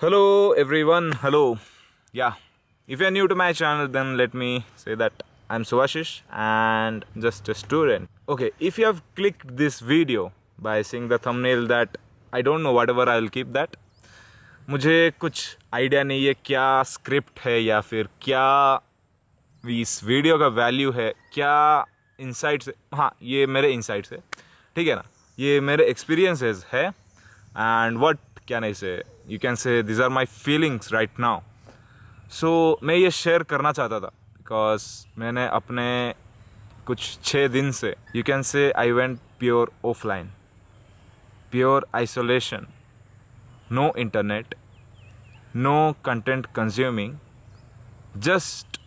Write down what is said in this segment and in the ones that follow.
Hello everyone, hello. Yeah, if you're new to my channel, then let me say that I'm Subhashish and just a student. Okay, if you have clicked this video by seeing the thumbnail that I don't know, whatever, I'll keep that. मुझे कुछ idea नहीं है क्या script है या फिर क्या इस वीडियो का वैल्यू है, क्या इंसाइट्स है. हाँ, ये मेरे इंसाइट्स है, ठीक है ना. ये मेरे एक्सपीरियंसेस है and what can I say, you can say this are my feelings right now. So मैं ये शेयर करना चाहता था बिकॉज मैंने अपने कुछ 6 दिन से, you can say, I went pure offline, pure isolation, no internet, no content consuming, just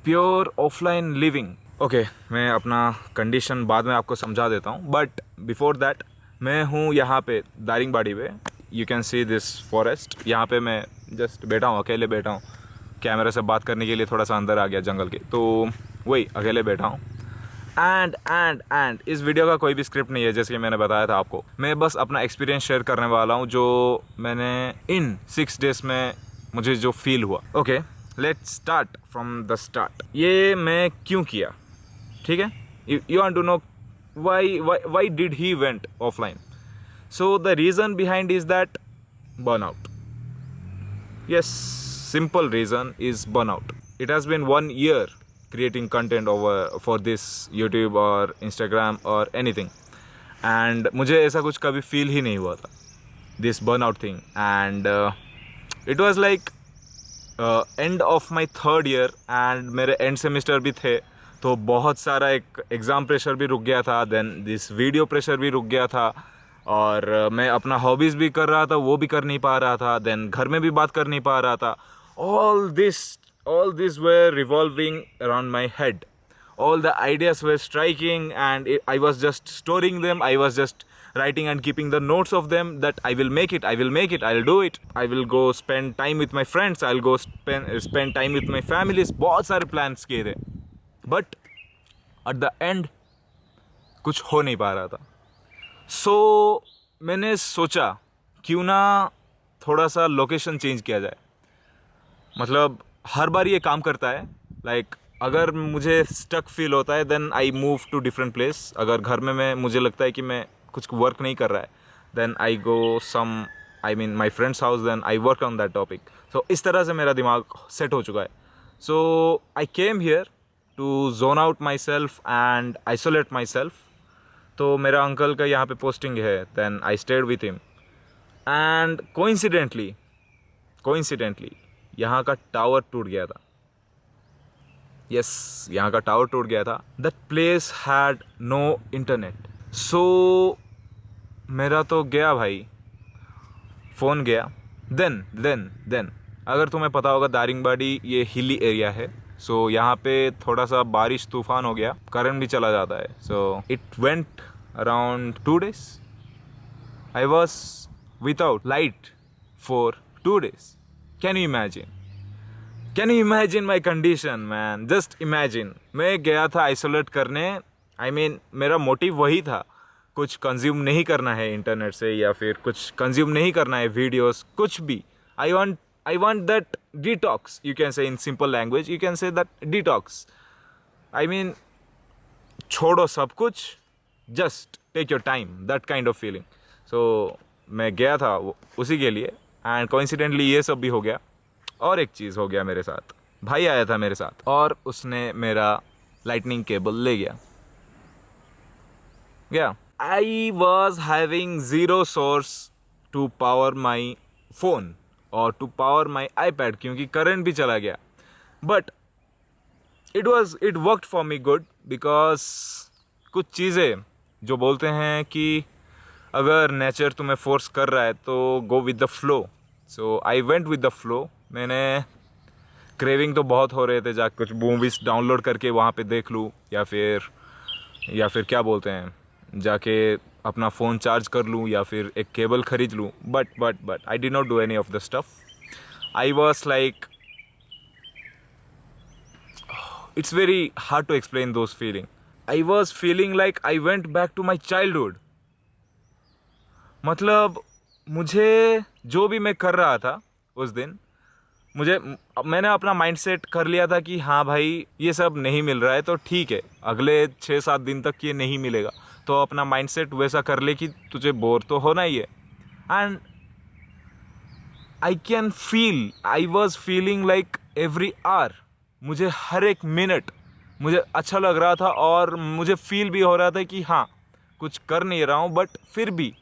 pure offline living. Okay, मैं अपना कंडीशन बाद में आपको समझा देता हूँ, बट बिफोर दैट मैं हूँ यहाँ पे दारिंगबाड़ी पे. You can see this forest. यहाँ पे मैं जस्ट बैठा हूँ, अकेले बैठा हूँ. कैमरे से बात करने के लिए थोड़ा सा अंदर आ गया जंगल के, तो वही अकेले बैठा हूँ. एंड इस वीडियो का कोई भी स्क्रिप्ट नहीं है, जैसे कि मैंने बताया था आपको. मैं बस अपना एक्सपीरियंस शेयर करने वाला हूँ जो मैंने इन 6 डेज में मुझे जो फील हुआ. Okay, let's start from the start. ये मैं क्यों किया, ठीक है. You want to know why did he went offline. So the reason behind is that burnout. Yes, simple reason is burnout. It has been 1 year creating content for this YouTube or Instagram or anything, and मुझे ऐसा कुछ कभी feel ही नहीं हुआ था, this burnout thing. And it was like end of my 3rd year and मेरे end semester भी थे, तो बहुत सारा एक एग्ज़ाम प्रेशर भी रुक गया था, देन दिस वीडियो प्रेशर भी रुक गया था, और मैं अपना हॉबीज़ भी कर रहा था, वो भी कर नहीं पा रहा था, देन घर में भी बात कर नहीं पा रहा था. All this were revolving around my head. All the ideas were striking and I was just storing them. I was just writing and keeping the notes of them that I will make it, I'll do it. I will go spend time with my friends, I'll go spend time with my families. बहुत सारे plans किए थे, but at the end कुछ हो नहीं पा रहा था. सो मैंने सोचा क्यों ना थोड़ा सा लोकेशन चेंज किया जाए. मतलब हर बार ये काम करता है. लाइक अगर मुझे स्टक फील होता है then I move to different place. अगर घर में मुझे लगता है कि मैं कुछ वर्क नहीं कर रहा है, then I go my friends house, then I work on that topic. So इस तरह से मेरा दिमाग सेट हो चुका है. So I came here to zone out myself and isolate myself. तो मेरा अंकल का यहाँ पे पोस्टिंग है, then I stayed with him and coincidentally यहाँ का टावर टूट गया था. Yes, यहाँ का टावर टूट गया था. That place had no internet. So मेरा तो गया भाई, फ़ोन गया. Then अगर तुम्हें पता होगा दारिंगबाड़ी ये हिली एरिया है. सो यहाँ पे थोड़ा सा बारिश तूफान हो गया, करंट भी चला जाता है. So it went around 2 days. I was without light for 2 days. Can you imagine my condition man. Just imagine. मैं गया था आइसोलेट करने. मेरा मोटिव वही था, कुछ कंज्यूम नहीं करना है इंटरनेट से, या फिर कुछ कंज्यूम नहीं करना है वीडियोस, कुछ भी. I want that detox, you can say in simple language, you can say that detox. छोड़ो सब कुछ, just take your time, that kind of feeling. So मैं गया था उसी के लिए, and coincidentally ये सब भी हो गया. और एक चीज़ हो गया मेरे साथ. भाई आया था मेरे साथ और उसने मेरा लाइटनिंग केबल ले गया. I was having zero source to power my phone और टू पावर माई iPad क्योंकि करंट भी चला गया. But it worked for me good because कुछ चीज़ें जो बोलते हैं कि अगर नेचर तुम्हें फोर्स कर रहा है तो go with the flow. So I went with the flow. मैंने क्रेविंग तो बहुत हो रहे थे, जाकर कुछ मूवीज़ डाउनलोड करके वहाँ पे देख लूँ, या फिर क्या बोलते हैं, जाके अपना फ़ोन चार्ज कर लूँ, या फिर एक केबल ख़रीद लूँ. But I did not do any of the stuff. I was like, it's very hard to explain those feeling. I was feeling like I went back to my childhood. मतलब मुझे जो भी मैं कर रहा था उस दिन मैंने अपना माइंडसेट कर लिया था कि हाँ भाई ये सब नहीं मिल रहा है तो ठीक है, अगले 6-7 दिन तक ये नहीं मिलेगा, तो अपना माइंडसेट वैसा कर ले कि तुझे बोर तो होना ही है. And I was feeling like every hour, मुझे हर एक मिनट मुझे अच्छा लग रहा था और मुझे फील भी हो रहा था कि हाँ कुछ कर नहीं रहा हूँ, बट फिर भी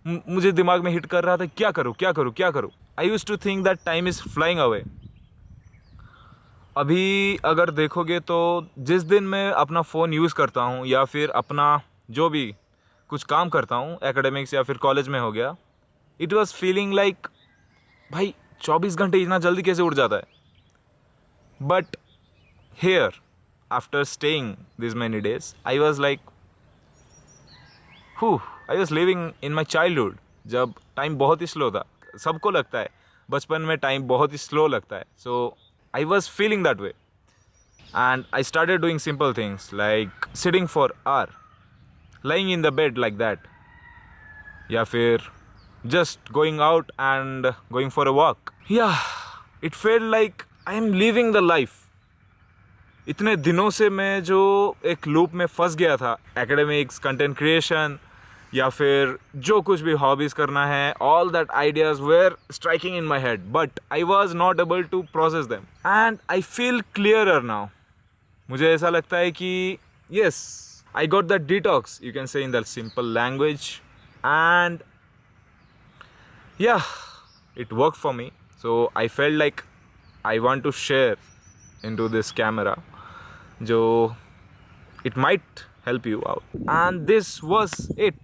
मुझे दिमाग में हिट कर रहा था क्या करूँ क्या करूँ क्या करूँ. I use to think that time is flying away. अभी अगर देखोगे तो जिस दिन मैं अपना फ़ोन यूज़ करता हूँ या फिर अपना जो भी कुछ काम करता हूँ एकेडमिक्स या फिर कॉलेज में हो गया, इट वॉज फीलिंग लाइक भाई 24 घंटे इतना जल्दी कैसे उड़ जाता है. But here after staying this many days I was like I was living in my childhood, जब टाइम बहुत ही स्लो था. सबको लगता है बचपन में टाइम बहुत ही स्लो लगता है. So I was feeling that way and I started doing simple things like sitting for hour, laying in the bed like that, या फिर just going out and going for a walk. Yeah, it felt like I am living the life. इतने दिनों से मैं जो एक loop में फंस गया था, एकेडमिक्स, कंटेंट क्रिएशन या फिर जो कुछ भी हॉबीज़ करना है, all that ideas were striking in my head, but I was not able to process them. And I feel clearer now. मुझे ऐसा लगता है कि yes, I got that detox, you can say in that simple language, and yeah, it worked for me. So I felt like I want to share into this camera, jo it might help you out. And this was it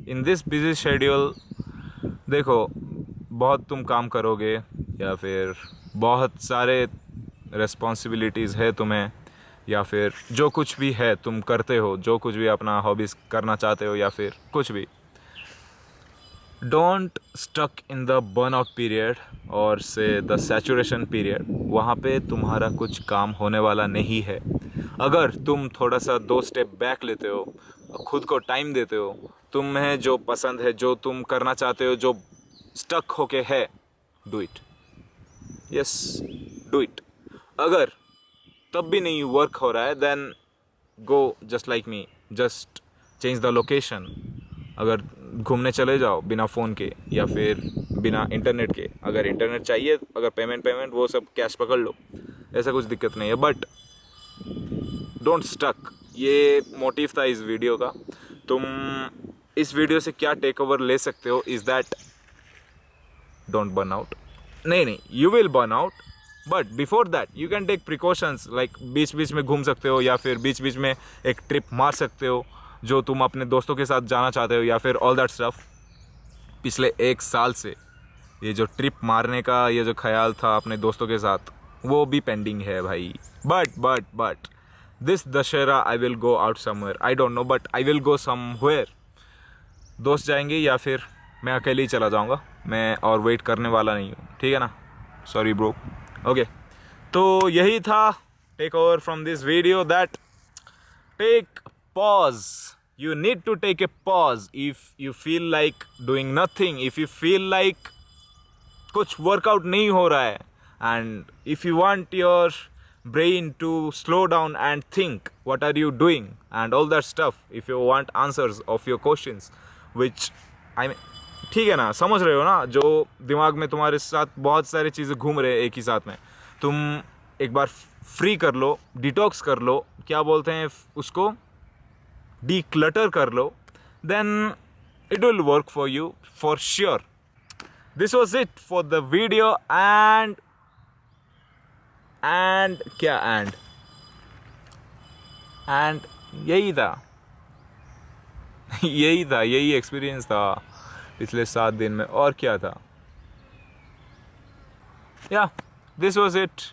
in this busy schedule. देखो, बहुत तुम काम करोगे या फिर बहुत सारे responsibilities है तुम्हें, या फिर जो कुछ भी है तुम करते हो, जो कुछ भी अपना हॉबीज़ करना चाहते हो या फिर कुछ भी, don't stuck in the burnout period और से द सैचुरेशन पीरियड. वहाँ पे तुम्हारा कुछ काम होने वाला नहीं है. अगर तुम थोड़ा सा 2 स्टेप बैक लेते हो, खुद को टाइम देते हो, तुम्हें जो पसंद है, जो तुम करना चाहते हो, जो स्टक होके है, do it. Yes, do it. अगर तब भी नहीं वर्क हो रहा है, then go just like me, just change the location. अगर घूमने चले जाओ बिना फ़ोन के या फिर बिना इंटरनेट के. अगर इंटरनेट चाहिए, अगर पेमेंट वो सब कैश पकड़ लो, ऐसा कुछ दिक्कत नहीं है. But don't stuck. ये मोटिव था इस वीडियो का. तुम इस वीडियो से क्या टेक ओवर ले सकते हो is that don't burn out. नहीं, you will burn out, but before that you can take precautions. Like बीच बीच में घूम सकते हो या फिर बीच बीच में एक ट्रिप मार सकते हो जो तुम अपने दोस्तों के साथ जाना चाहते हो, या फिर ऑल दैट स्टफ. पिछले 1 साल से ये जो ट्रिप मारने का ये जो ख्याल था अपने दोस्तों के साथ, वो भी पेंडिंग है भाई. But this Dussehra I will go out somewhere. I don't know, but I will go somewhere. दोस्त जाएंगे या फिर मैं अकेले ही चला जाऊँगा. मैं और वेट करने वाला नहीं हूँ, ठीक है ना. Sorry bro. ओके, तो यही था take over from this video, that take pause. You need to take a pause if you feel like doing nothing, if you feel like कुछ workout नहीं हो रहा है, and if you want your brain to slow down and think what are you doing and all that stuff, if you want answers of your questions which I mean, ठीक है ना, समझ रहे हो ना, जो दिमाग में तुम्हारे साथ बहुत सारी चीज़ें घूम रहे हैं एक ही साथ में, तुम एक बार फ्री कर लो, डिटॉक्स कर लो, क्या बोलते हैं उसको, declutter कर लो, then it will work for you for sure. This was it for the video, and क्या and यही था यही एक्सपीरियंस था पिछले 7 दिन में. और क्या था. Yeah, this was it.